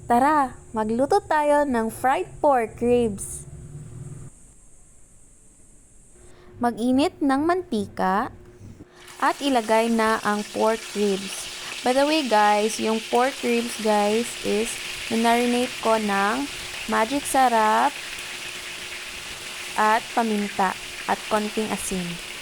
Tara, magluto tayo ng fried pork ribs. Mag-init ng mantika at ilagay na ang pork ribs. By the way guys, yung pork ribs guys is minarinate ko ng magic sarap at paminta at konting asin.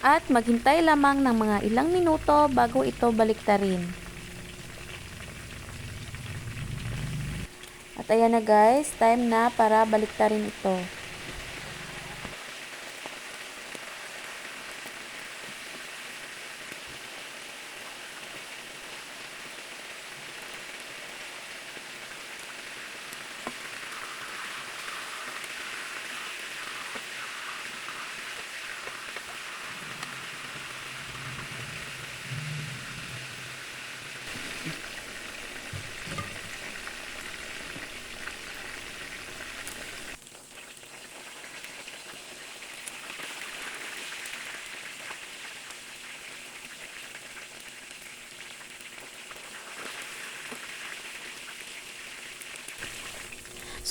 At maghintay lamang ng mga ilang minuto bago ito baliktarin. At ayan na guys, time na para baliktarin ito.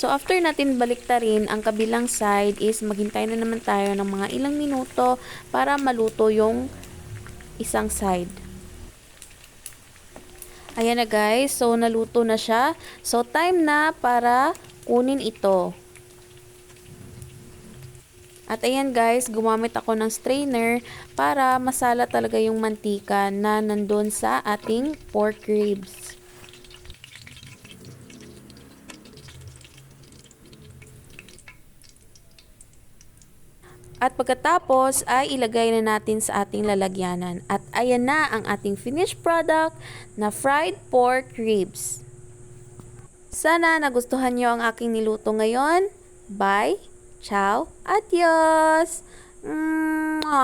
So, after natin baliktarin ang kabilang side is maghintay na naman tayo ng mga ilang minuto para maluto yung isang side. Ayan na guys, so naluto na siya. So, time na para kunin ito. At ayan guys, gumamit ako ng strainer para masala talaga yung mantika na nandun sa ating pork ribs. At pagkatapos ay ilagay na natin sa ating lalagyanan. At ayan na ang ating finished product na fried pork ribs. Sana nagustuhan nyo ang aking niluto ngayon. Bye! Ciao! Adios! Mwah!